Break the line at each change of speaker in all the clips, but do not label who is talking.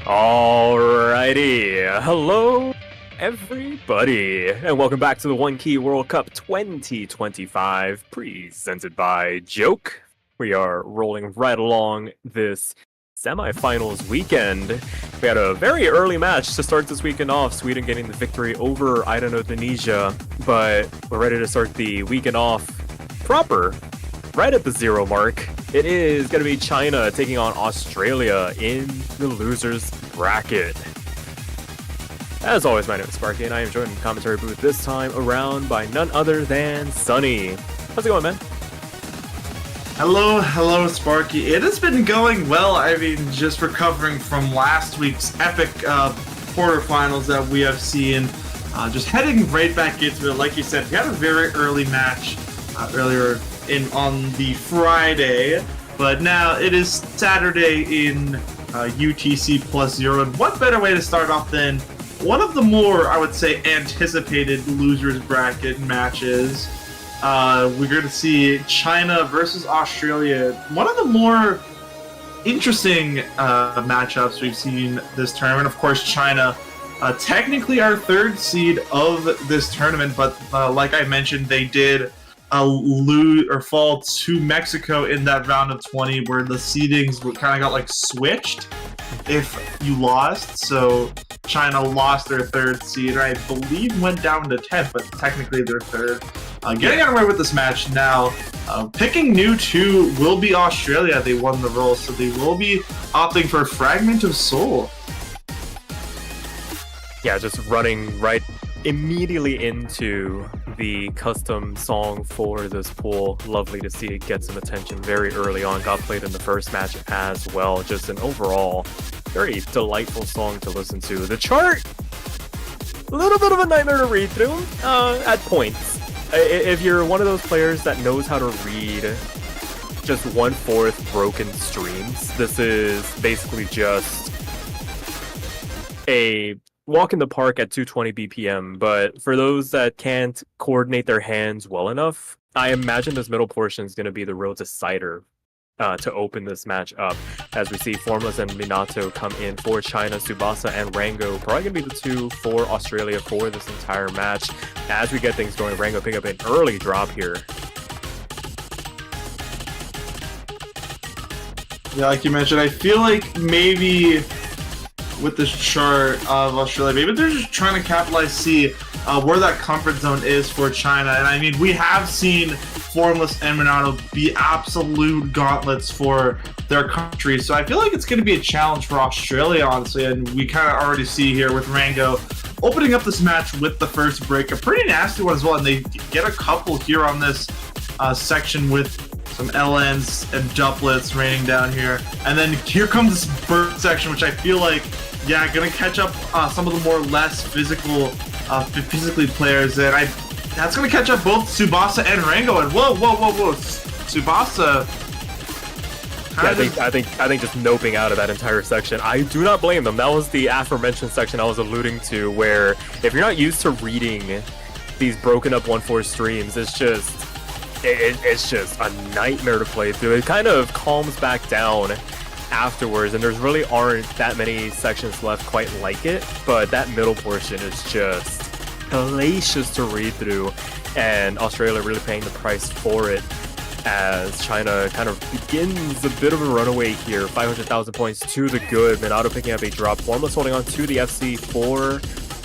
Alrighty, hello everybody, and welcome back to the 1K World Cup 2025, presented by Joke. We are rolling right along this semifinals weekend. We had a very early match to start this weekend off, Sweden getting the victory over Indonesia, but we're ready to start the weekend off proper. Right at the 0 mark, it is going to be China taking on Australia in the losers bracket. As always, my name is Sparky, and I am joined in the commentary booth this time around by none other than Sunny. How's it going, man?
Hello, Sparky. It has been going well. I mean, just recovering from last week's epic quarterfinals that we have seen. Just heading right back into it. Like you said, we had a very early match earlier on the Friday, but now it is Saturday in UTC +0, and what better way to start off than one of the more, I would say, anticipated losers bracket matches. We're going to see China versus Australia, one of the more interesting matchups we've seen this tournament. Of course, China technically our third seed of this tournament, but like I mentioned, they did lose or fall to Mexico in that round of 20, where the seedings kind of got like switched if you lost. So China lost their third seed, I believe went down to 10th, but technically they're third. Getting out of way with this match now, picking new two will be Australia. They won the roll, so they will be opting for Fragment of Soul.
Yeah, just running right immediately into the custom song for this pool. Lovely to see it get some attention very early on. Got played in the first match as well. Just an overall very delightful song to listen to. The chart, a little bit of a nightmare to read through at points. If you're one of those players that knows how to read just 1/4 broken streams, this is basically just a walk in the park at 220 BPM, but for those that can't coordinate their hands well enough, I imagine this middle portion is going to be the real decider to open this match up, as we see Formless and Minato come in for China, Tsubasa and Rango probably going to be the two for Australia for this entire match. As we get things going, Rango pick up an early drop here.
Yeah, like you mentioned, I feel like maybe with this chart of Australia, maybe they're just trying to capitalize, see where that comfort zone is for China. And I mean, we have seen Formless and Minato be absolute gauntlets for their country, so I feel like it's going to be a challenge for Australia, honestly. And we kind of already see here with Rango opening up this match with the first break, a pretty nasty one as well, and they get a couple here on this section with some LNs and doublets raining down here. And then here comes this bird section, which I feel like, yeah, gonna catch up some of the more less physically players. And that's gonna catch up both Tsubasa and Rango. And whoa, Tsubasa.
Yeah, I think just noping out of that entire section. I do not blame them. That was the aforementioned section I was alluding to, where if you're not used to reading these broken up 1/4 streams, it's just a nightmare to play through. It kind of calms back down afterwards, and there's really aren't that many sections left quite like it, but that middle portion is just hellacious to read through, and Australia really paying the price for it as China kind of begins a bit of a runaway here. 500,000 points to the good. Minato picking up a drop. Formless holding on to the FC for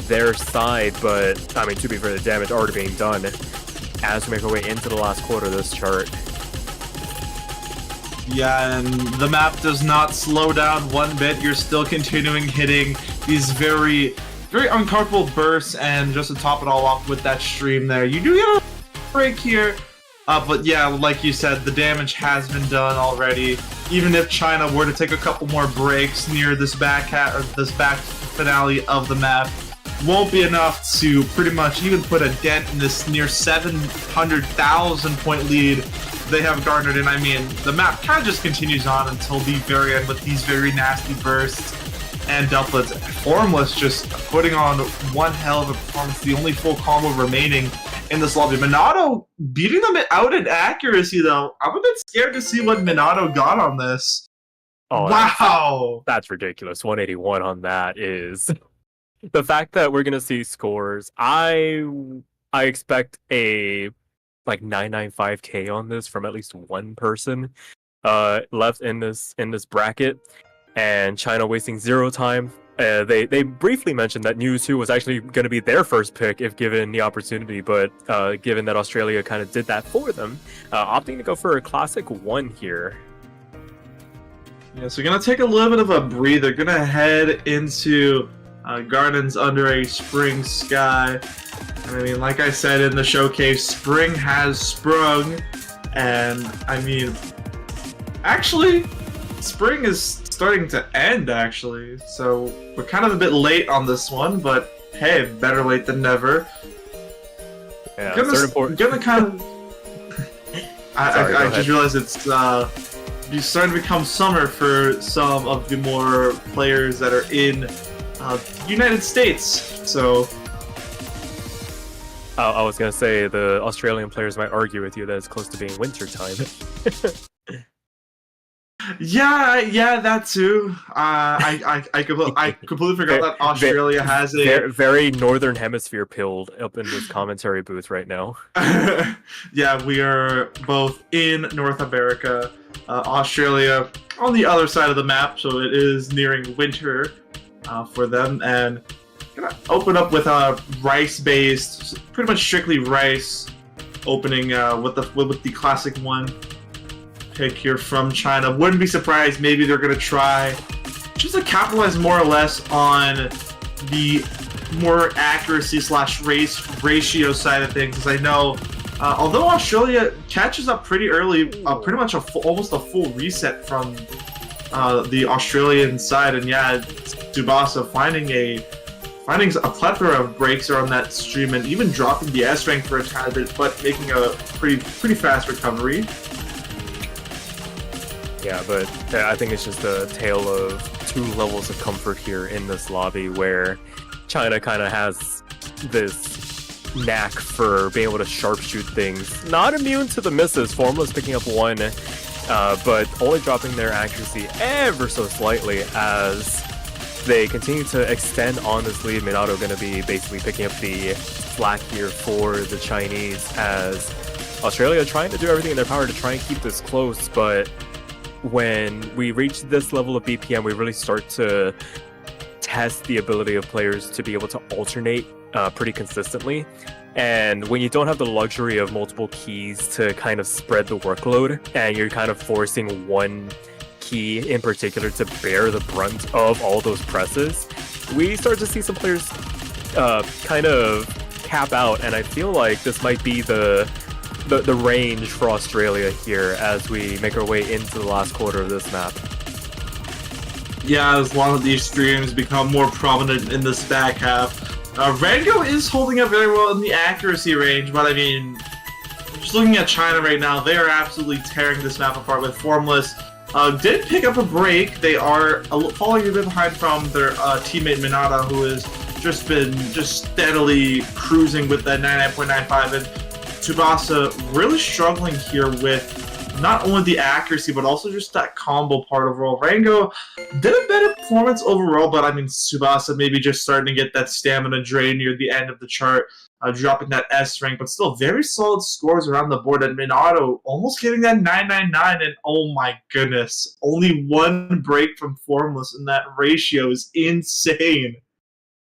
their side, but I mean, to be fair, the damage already being done as we make our way into the last quarter of this chart.
Yeah, and the map does not slow down one bit. You're still continuing hitting these very, very uncomfortable bursts, and just to top it all off with that stream there, you do get a break here. But yeah, like you said, the damage has been done already. Even if China were to take a couple more breaks near this back finale of the map, won't be enough to pretty much even put a dent in this near 700,000 point lead they have garnered. And I mean, the map kind of just continues on until the very end with these very nasty bursts and doublets. Formless just putting on one hell of a performance, the only full combo remaining in this lobby. Minato beating them out in accuracy, though. I'm a bit scared to see what Minato got on this.
Oh,
Wow!
that's ridiculous. 181 on that is the fact that we're gonna see scores. I expect a like 995K on this from at least one person left in this bracket, and China wasting zero time. They briefly mentioned that News 2 was actually going to be their first pick if given the opportunity, but given that Australia kind of did that for them, opting to go for a classic 1 here.
Yeah, so we're gonna take a little bit of a breather. Gonna head into Gardens Under a Spring Sky. And I mean, like I said in the showcase, spring has sprung, and I mean, actually, spring is starting to end. Actually, so we're kind of a bit late on this one, but hey, better late than never.
Yeah,
gonna kind of. I just realized it's starting to become summer for some of the more players that are in United States. So.
I was gonna say the Australian players might argue with you that it's close to being winter time.
Yeah, that too. I completely forgot that Australia has a
very northern hemisphere pilled up in this commentary booth right now.
Yeah, we are both in North America. Australia on the other side of the map, so it is nearing winter for them. And gonna open up with a rice-based, pretty much strictly rice opening with the classic 1 pick here from China. Wouldn't be surprised. Maybe they're gonna try just to capitalize more or less on the more accuracy / race ratio side of things. Because I know, although Australia catches up pretty early, pretty much almost a full reset from the Australian side, and yeah, Tsubasa finding a plethora of breaks around that stream, and even dropping the S rank for a tad bit, but making a pretty fast recovery.
Yeah, but I think it's just a tale of 2 levels of comfort here in this lobby, where China kind of has this knack for being able to sharpshoot things. Not immune to the misses. Formula's picking up 1, but only dropping their accuracy ever so slightly as they continue to extend on this lead. Minato going to be basically picking up the slack here for the Chinese, as Australia trying to do everything in their power to try and keep this close, but when we reach this level of BPM, we really start to test the ability of players to be able to alternate pretty consistently. And when you don't have the luxury of multiple keys to kind of spread the workload, and you're kind of forcing one key in particular to bear the brunt of all those presses, we start to see some players kind of cap out, and I feel like this might be the range for Australia here as we make our way into the last quarter of this map.
Yeah, as long as these streams become more prominent in this back half. Rango is holding up very well in the accuracy range, but I mean, just looking at China right now, they are absolutely tearing this map apart with Formless. Did pick up a break. They are falling a bit behind from their teammate Minato, who has just been steadily cruising with that 99.95, and Tsubasa really struggling here with not only the accuracy, but also just that combo part overall. Rango did a better performance overall, but I mean, Tsubasa maybe just starting to get that stamina drain near the end of the chart, dropping that S rank, but still very solid scores around the board. And Minato almost getting that 999, and oh my goodness, only 1 break from Formless, and that ratio is insane.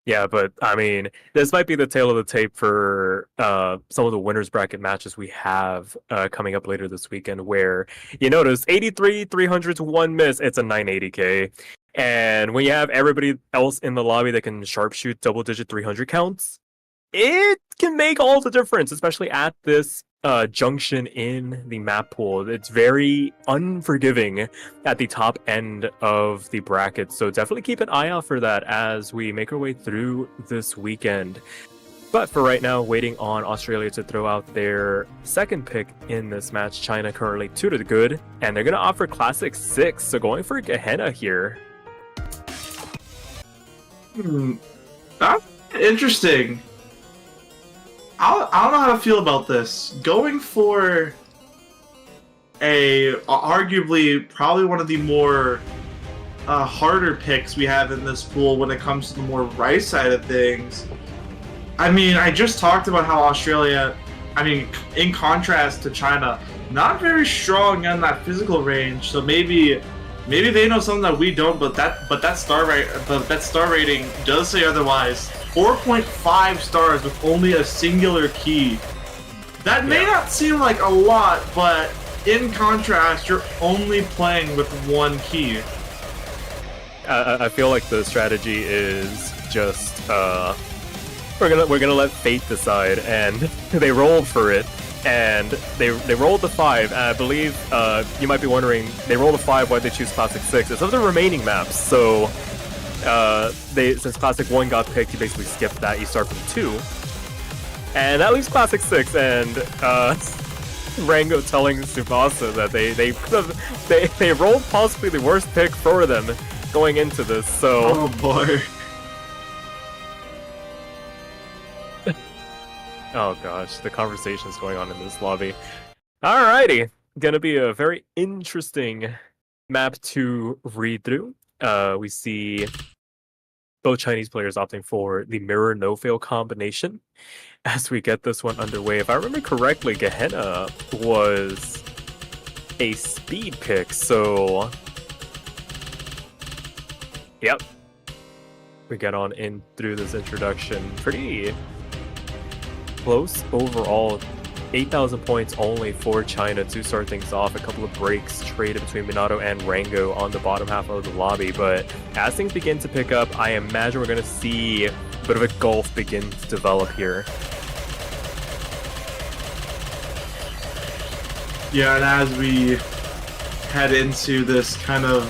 Yeah, but I mean, this might be the tail of the tape for some of the winners bracket matches we have coming up later this weekend, where you notice 83 300 to 1 miss, it's a 980k. And when you have everybody else in the lobby that can sharpshoot double-digit 300 counts, it can make all the difference, especially at this junction in the map pool. It's very unforgiving at the top end of the bracket, so definitely keep an eye out for that as we make our way through this weekend. But for right now, waiting on Australia to throw out their second pick in this match. China currently 2 to the good, and they're going to offer Classic 6, so going for Gehenna here.
That's interesting. I don't know how to feel about this. Going for arguably probably one of the more harder picks we have in this pool when it comes to the more right side of things. I mean, I just talked about how Australia, I mean, in contrast to China, not very strong on that physical range. So maybe they know something that we don't. But that star rating does say otherwise. 4.5 stars with only a singular key. That may not seem like a lot, but in contrast, you're only playing with one key.
I feel like the strategy is just we're gonna let fate decide, and they rolled for it, and they rolled the 5. And I believe you might be wondering, they rolled a 5, why'd they choose Classic 6? It's of the remaining maps, so since Classic 1 got picked, you basically skipped that. You start from 2, and that leaves Classic 6, and Rango telling Tsubasa that they rolled possibly the worst pick for them going into this. So
oh boy.
Oh gosh, the conversations going on in this lobby. Alrighty, gonna be a very interesting map to read through. We see both Chinese players opting for the mirror no-fail combination as we get this one underway. If I remember correctly, Gehenna was a speed pick, so yep. We get on in through this introduction. Pretty close overall. 8,000 points only for China to start things off. A couple of breaks traded between Minato and Rango on the bottom half of the lobby, but as things begin to pick up, I imagine we're going to see a bit of a gulf begin to develop here.
Yeah, and as we head into this kind of,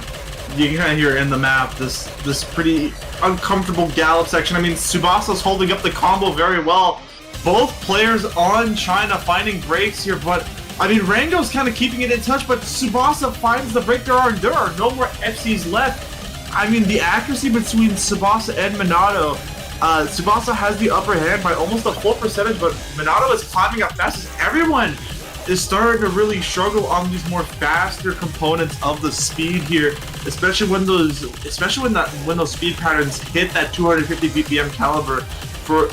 you can kind of hear in the map, this pretty uncomfortable gallop section. I mean, Tsubasa's holding up the combo very well. Both players on China finding breaks here, but I mean, Rango's kind of keeping it in touch, but Tsubasa finds the break. There are no more FCs left. I mean, the accuracy between Tsubasa and Minato, Tsubasa has the upper hand by almost a full percentage, but Minato is climbing up fast as everyone is starting to really struggle on these more faster components of the speed here, especially when those speed patterns hit that 250 BPM caliber for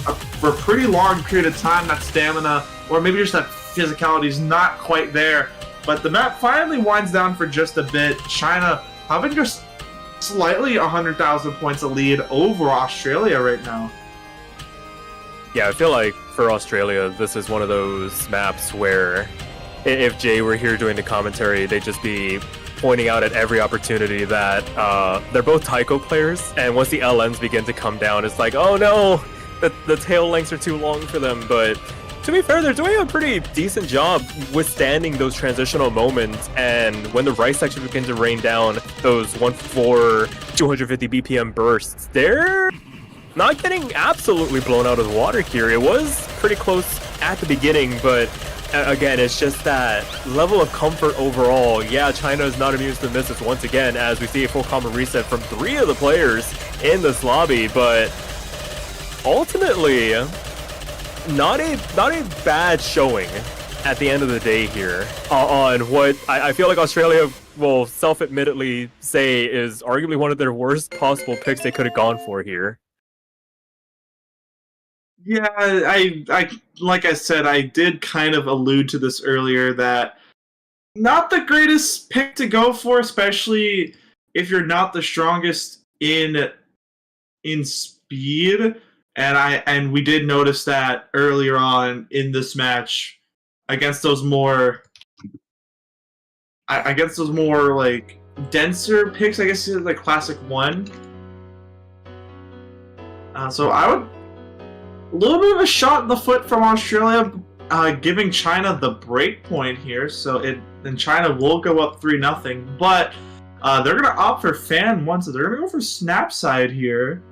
a pretty long period of time. That stamina, or maybe just that physicality, is not quite there. But the map finally winds down for just a bit. China having just slightly 100,000 points of lead over Australia right now.
Yeah, I feel like for Australia, this is one of those maps where if Jay were here doing the commentary, they'd just be pointing out at every opportunity that they're both Taiko players, and once the LMs begin to come down, it's like, oh no, the tail lengths are too long for them. But to be fair, they're doing a pretty decent job withstanding those transitional moments, and when the right section begins to rain down those 1-4 250 BPM bursts, they're not getting absolutely blown out of the water here. It was pretty close at the beginning, but again, it's just that level of comfort overall. Yeah, China is not immune to the misses once again, as we see a full combo reset from 3 of the players in this lobby, but ultimately, not a bad showing at the end of the day here on what I feel like Australia will self-admittedly say is arguably one of their worst possible picks they could have gone for here.
Yeah, I like I said, I did kind of allude to this earlier, that not the greatest pick to go for, especially if you're not the strongest in speed. And we did notice that earlier on in this match against those more like denser picks, I guess, like Classic 1. So I would, a little bit of a shot in the foot from Australia, giving China the break point here. So then China will go up 3-0, but they're gonna opt for Fan 1, so they're gonna go for Snap Side here.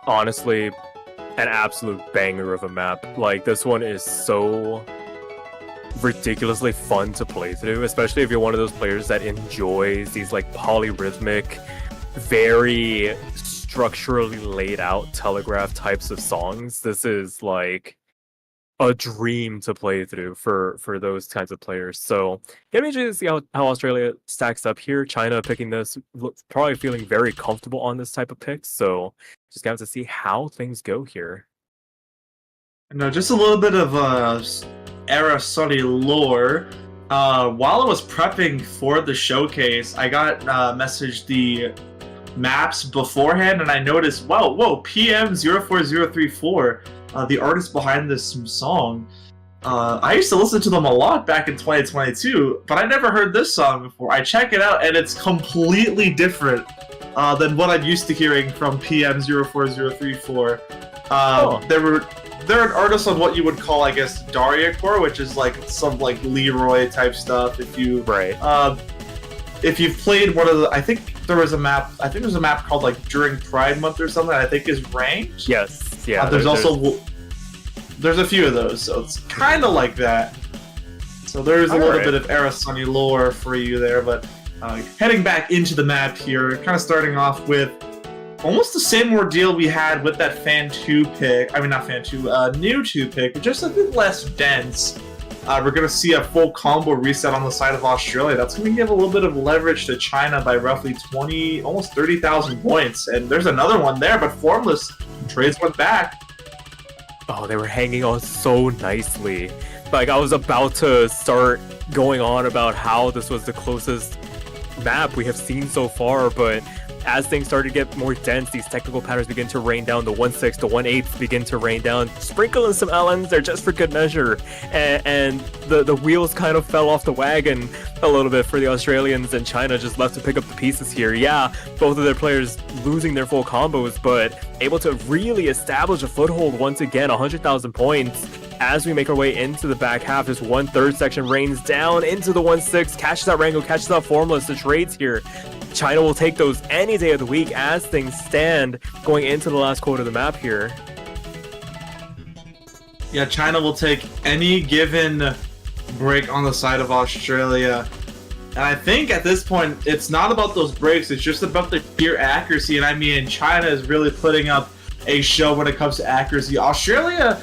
Honestly, an absolute banger of a map. Like, this one is so ridiculously fun to play through, especially if you're one of those players that enjoys these like polyrhythmic, very structurally laid out telegraph types of songs. This is like a dream to play through for those kinds of players. So gonna be interesting to see how Australia stacks up here. China picking this, probably feeling very comfortable on this type of pick. So just gonna have to see how things go here.
No, just a little bit of Era Sunny lore. While I was prepping for the showcase, I got messaged the maps beforehand, and I noticed, whoa, PM04034, the artist behind this song. I used to listen to them a lot back in 2022, but I never heard this song before. I check it out, and it's completely different than what I'm used to hearing from PM04034. They're an artist on what you would call, I guess, Daria core, which is like some like Leroy type stuff. If you've played one of the, I think there's a map called like During Pride Month or something. I think is ranked.
Yes, yeah.
There's a few of those, so it's kind of like that. So there's a little bit of Era Sunny lore for you there, but heading back into the map here, kind of starting off with almost the same ordeal we had with that Fan 2 pick. I mean, not Fan 2, New 2 pick, but just a bit less dense. We're going to see a full combo reset on the side of Australia. That's going to give a little bit of leverage to China by roughly 20, almost 30,000 points. And there's another one there, but Formless trades went back.
Oh, they were hanging on so nicely. Like, I was about to start going on about how this was the closest map we have seen so far, but as things started to get more dense, these technical patterns begin to rain down. The 1/6, the 1/8 begin to rain down. Sprinkle in some LNs there just for good measure. And the wheels kind of fell off the wagon a little bit for the Australians, and China just left to pick up the pieces here. Yeah, both of their players losing their full combos, but able to really establish a foothold once again. 100,000 points. As we make our way into the back half, this 1/3 section rains down into the 1/6, catches out Rango, catches out Formless. The trades here, China will take those any day of the week as things stand going into the last quarter of the map here.
Yeah, China will take any given break on the side of Australia. And I think at this point, it's not about those breaks, it's just about the sheer accuracy. And I mean, China is really putting up a show when it comes to accuracy. Australia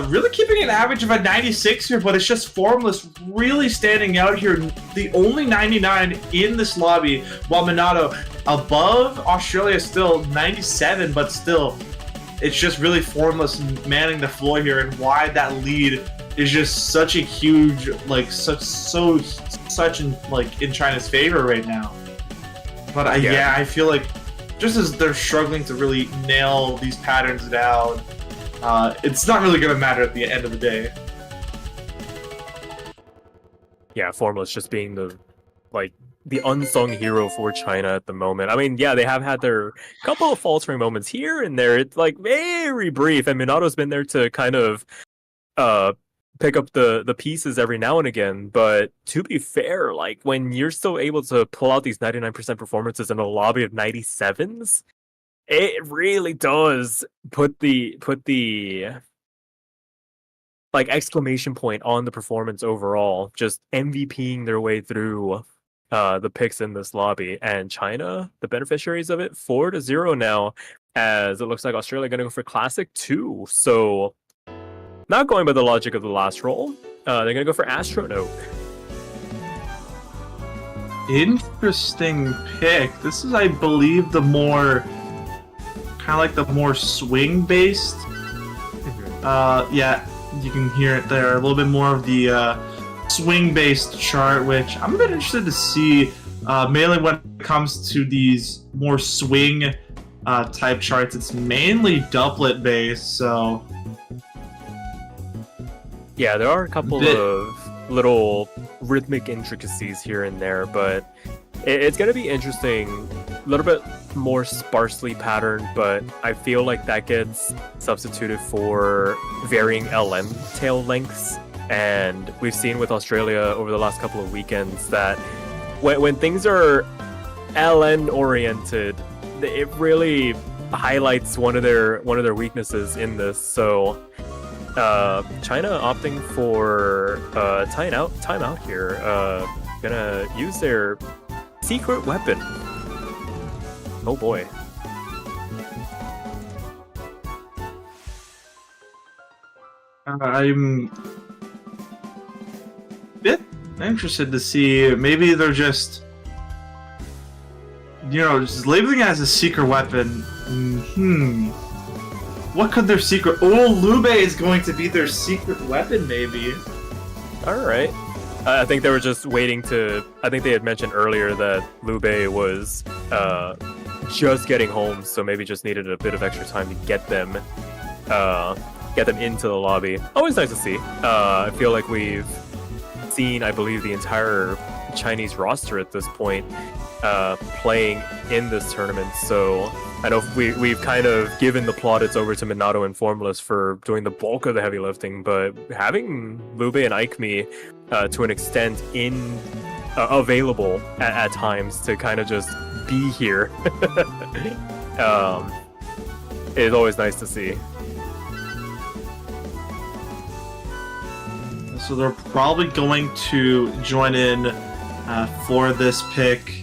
really keeping an average of a 96 here, but it's just Formless really standing out here. The only 99 in this lobby, while Minato above Australia still 97, but still, it's just really Formless manning the floor here, and why that lead is just such a huge, like, such in China's favor right now. But I feel like just as they're struggling to really nail these patterns down, it's not really going to matter at the end of the day.
Yeah, Formless just being the unsung hero for China at the moment. I mean, yeah, they have had their couple of faltering moments here and there. It's like very brief, and Minato's been there to kind of pick up the pieces every now and again. But to be fair, like, when you're still able to pull out these 99% performances in a lobby of 97s, it really does put the like exclamation point on the performance overall. Just MVPing their way through the picks in this lobby, and China, the beneficiaries of it, 4-0 now, as it looks like Australia going to go for Classic 2. So not going by the logic of the last roll, they're going to go for Astronaut.
Interesting pick. This is, I believe, the more kind of like the more swing based. Yeah, you can hear it there. A little bit more of the swing based chart, which I'm a bit interested to see. Mainly when it comes to these more swing type charts, it's mainly doublet based. So
yeah, there are a couple of little rhythmic intricacies here and there, but it's going to be interesting. A little bit more sparsely patterned, but I feel like that gets substituted for varying LM tail lengths. And we've seen with Australia over the last couple of weekends that when things are LN oriented, it really highlights one of their weaknesses in this. So China opting for timeout here. Gonna use their secret weapon. Oh boy.
I'm a bit interested to see. Maybe they're just, just labeling it as a secret weapon. What could their secret? Oh, Lube is going to be their secret weapon, maybe.
All right. I think they were just waiting to. I think they had mentioned earlier that Lube was just getting home, so maybe just needed a bit of extra time to get them into the lobby. Always nice to see. I feel like we've seen, I believe, the entire Chinese roster at this point playing in this tournament. So I know we've kind of given the plaudits over to Minato and Formless for doing the bulk of the heavy lifting, but having Lube and Aikmi to an extent available at times to kind of just be here is always nice to see.
So they're probably going to join in for this pick,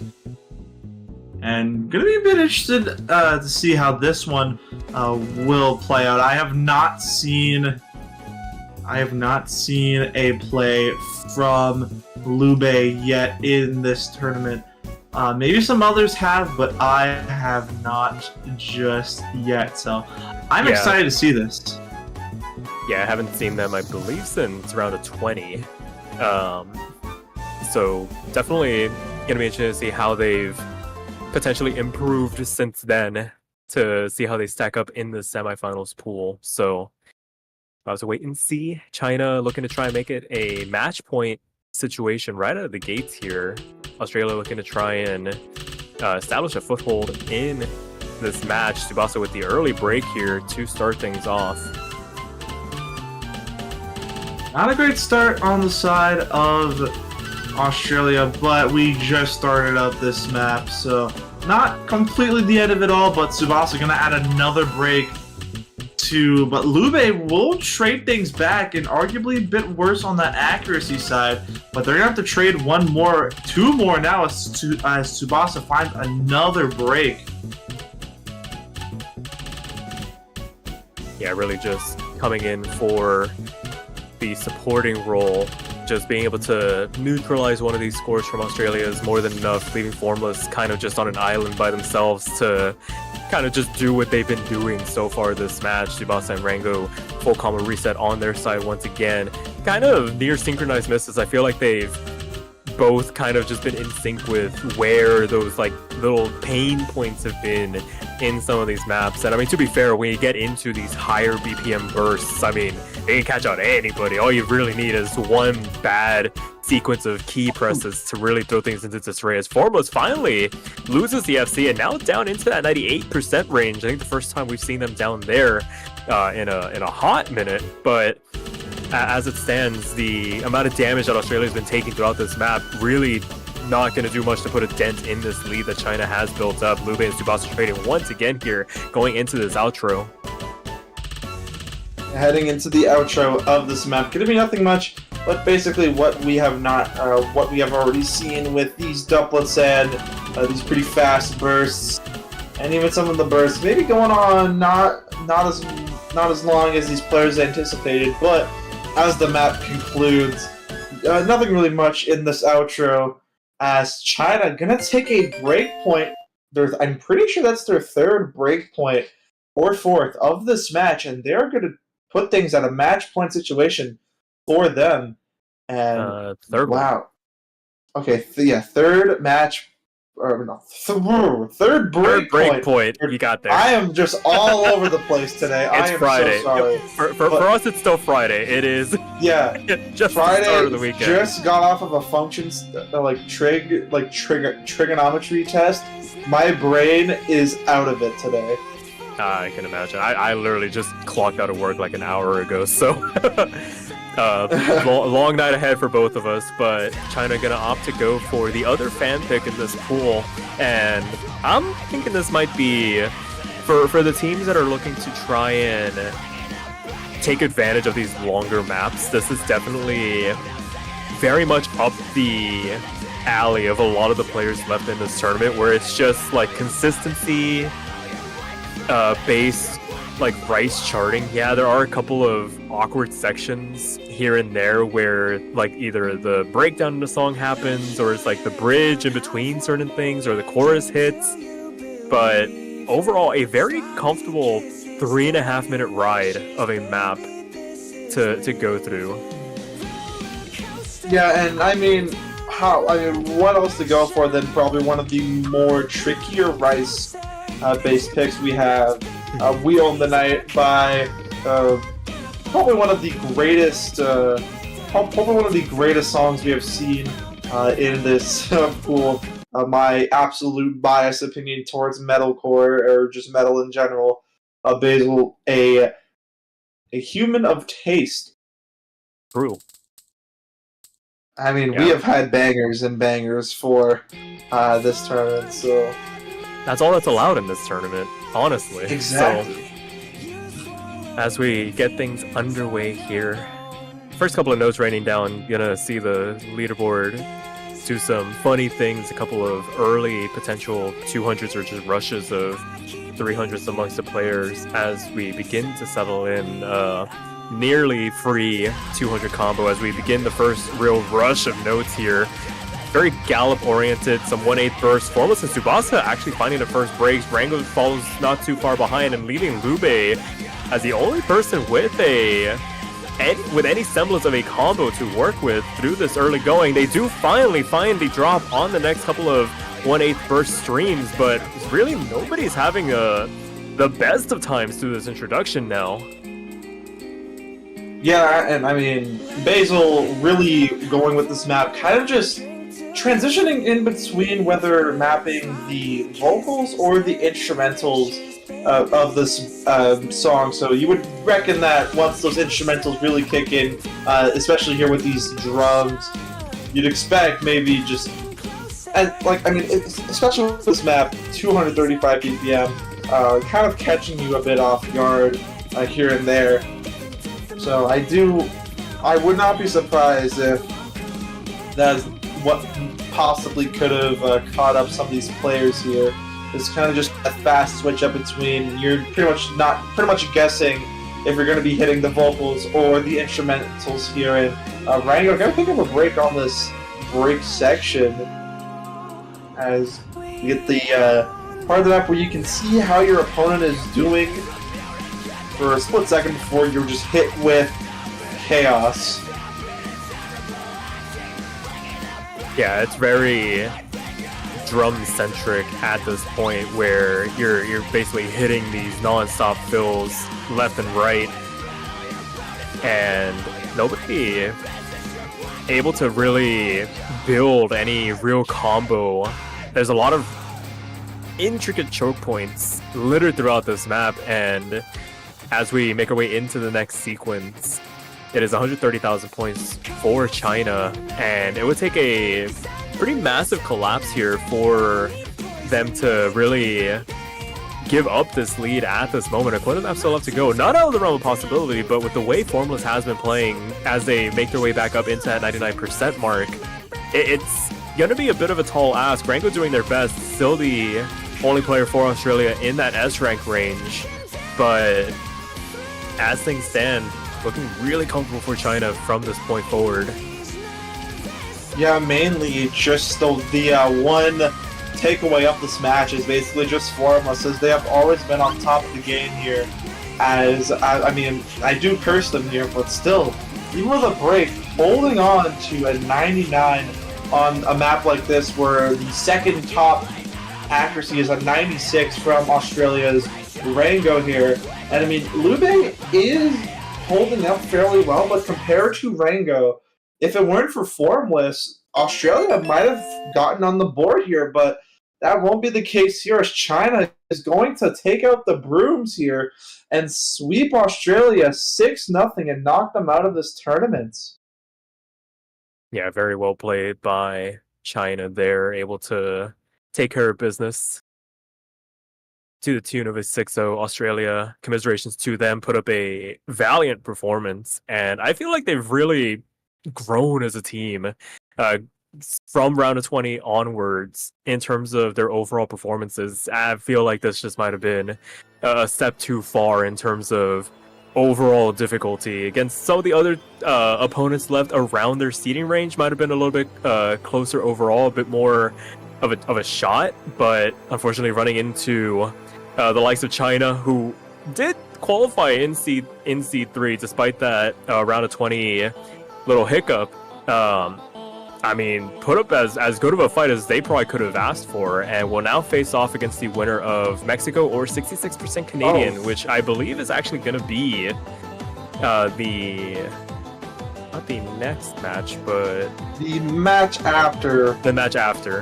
and gonna be a bit interested to see how this one will play out. I have not seen a play from Lube yet in this tournament. Maybe some others have, but I have not just yet. So I'm excited to see this.
Yeah, I haven't seen them, I believe, since round of 20. So definitely gonna be interested to see how they've potentially improved since then, to see how they stack up in the semifinals pool. So I was a wait and see. China looking to try and make it a match point situation right out of the gates here. Australia looking to try and establish a foothold in this match. Tsubasa with the early break here to start things off.
Not a great start on the side of Australia, but we just started up this map, so not completely the end of it all, but Tsubasa gonna add another break but Lube will trade things back, and arguably a bit worse on the accuracy side, but they're gonna have to trade two more now as Tsubasa finds another break.
Yeah, really just coming in for the supporting role. Just being able to neutralize one of these scores from Australia is more than enough, leaving Formless kind of just on an island by themselves to kind of just do what they've been doing so far this match. Tsubasa and Rango full combo reset on their side once again. Kind of near synchronized misses. I feel like they've both kind of just been in sync with where those like little pain points have been in some of these maps. And I mean, to be fair, when you get into these higher BPM bursts, I mean, they can catch out anybody. All you really need is one bad sequence of key presses to really throw things into disarray. As Formless finally loses the FC and now down into that 98% range. I think the first time we've seen them down there in a hot minute. But as it stands, the amount of damage that Australia's been taking throughout this map really not going to do much to put a dent in this lead that China has built up. Lube and Tsubasa trading once again here, going into this outro.
Heading into the outro of this map, gonna be nothing much, but basically what we have already seen with these doublets and these pretty fast bursts, and even some of the bursts maybe going on not as long as these players anticipated. But as the map concludes, nothing really much in this outro, as China gonna take a break point. I'm pretty sure that's their third break point or fourth of this match, and they're gonna put things at a match point situation for them. And
third
wow. Okay, third match, or no, third break point.
You got there.
I am just all over the place today.
It's Friday.
So sorry.
For us, it's still Friday. It is.
Yeah,
just
Friday.
The start of the weekend.
Just got off of a functions trigonometry test. My brain is out of it today.
I can imagine. I literally just clocked out of work like an hour ago, so long night ahead for both of us. But China gonna opt to go for the other fan pick in this pool, and I'm thinking this might be for the teams that are looking to try and take advantage of these longer maps. This is definitely very much up the alley of a lot of the players left in this tournament, where it's just like consistency based like Rice charting, yeah, there are a couple of awkward sections here and there where like either the breakdown in the song happens or it's like the bridge in between certain things or the chorus hits. But overall, a very comfortable 3.5 minute ride of a map to go through.
Yeah, and I mean, what else to go for than probably one of the more trickier Rice based picks we have. We Own the Night by probably one of the greatest songs we have seen in this pool. My absolute biased opinion towards metalcore or just metal in general. Basil, a human of taste.
True.
I mean,
Yeah.
we have had bangers and bangers for this tournament, so
That's all that's allowed in this tournament, honestly.
exactly.
So, as we get things underway here, first couple of notes raining down, gonna see the leaderboard do some funny things, a couple of early potential 200s or just rushes of 300s amongst the players as we begin to settle in nearly free 200 combo as we begin the first real rush of notes here. Very Gallop oriented, some 1/8 burst. Formless and Tsubasa actually finding the first breaks. Rango follows not too far behind and leaving Lube as the only person with any semblance of a combo to work with through this early going. They do finally find the drop on the next couple of 1/8 burst streams, but really nobody's having the best of times through this introduction now.
Yeah, and I mean, Basil really going with this map, kind of just transitioning in between whether mapping the vocals or the instrumentals of this song. So you would reckon that once those instrumentals really kick in, especially here with these drums, you'd expect maybe just, and like, I mean, especially with this map, 235 BPM, kind of catching you a bit off guard here and there. So I would not be surprised if that's what possibly could have caught up some of these players here. It's kind of just a fast switch up between, you're pretty much guessing if you're going to be hitting the vocals or the instrumentals here. And Rango gonna pick up a break on this break section as you get the part of the map where you can see how your opponent is doing for a split second before you're just hit with chaos.
Yeah, it's very drum-centric at this point where you're basically hitting these non-stop fills left and right, and nobody able to really build any real combo. There's a lot of intricate choke points littered throughout this map, and as we make our way into the next sequence, it is 130,000 points for China, and it would take a pretty massive collapse here for them to really give up this lead at this moment. A quarter map still left to go. Not out of the realm of possibility, but with the way Formless has been playing as they make their way back up into that 99% mark, it's going to be a bit of a tall ask. Rango doing their best, still the only player for Australia in that S-rank range, but as things stand, looking really comfortable for China from this point forward.
Yeah, mainly just the one takeaway of this match is basically just Formless, as they have always been on top of the game here. As I mean, I do curse them here, but still, even with a break, holding on to a 99 on a map like this, where the second top accuracy is a 96 from Australia's Rango here. And I mean, Lube is holding up fairly well, but compared to Rango, if it weren't for Formless, Australia might have gotten on the board here, but that won't be the case here, as China is going to take out the brooms here and sweep Australia 6-0 and knock them out of this tournament.
Yeah, very well played by China. They're able to take care of business to the tune of a 6-0. Australia, commiserations to them, put up a valiant performance, and I feel like they've really grown as a team. from round of 20 onwards, in terms of their overall performances, I feel like this just might have been a step too far in terms of overall difficulty. Against some of the other opponents left around their seeding range, might have been a little bit closer overall, a bit more of a shot, but unfortunately running into the likes of China, who did qualify in seed 3 despite that round of 20 little hiccup. I mean, put up as good of a fight as they probably could have asked for, and will now face off against the winner of Mexico or 66% Canadian, which I believe is actually going to be not the next match, but
The match after.
the match after.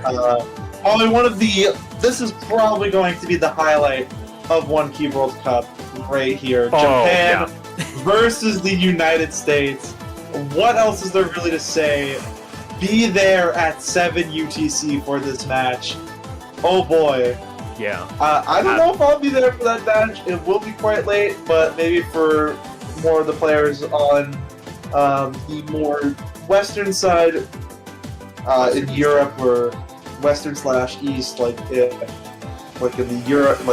Probably this is probably going to be the highlight of 1K World Cup right here. Japan versus the United States. What else is there really to say? Be there at 7 UTC for this match. Oh boy.
Yeah.
I don't know if I'll be there for that match. It will be quite late, but maybe for more of the players on the more western side in Europe, or western/east, like in Europe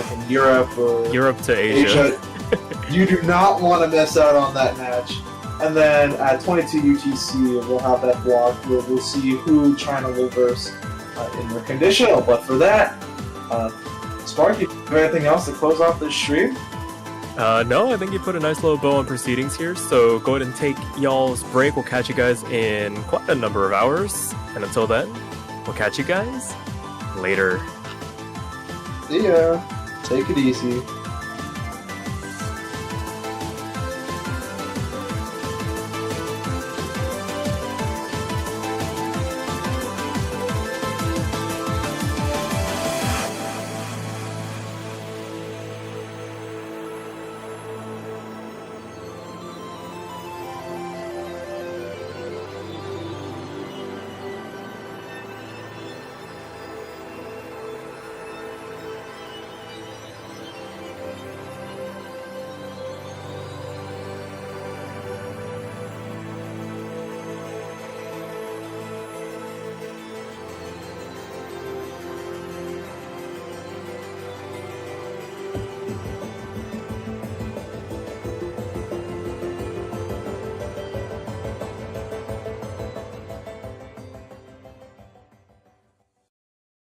or
Europe to Asia.
You do not want to miss out on that match. And then at 22 UTC, we'll have that block where we'll see who China will verse in their conditional. But for that, Sparky, do you have anything else to close off this stream?
No, I think you put a nice little bow on proceedings here, so go ahead and take y'all's break. We'll catch you guys in quite a number of hours, and until then, we'll catch you guys later.
See ya. Take it easy.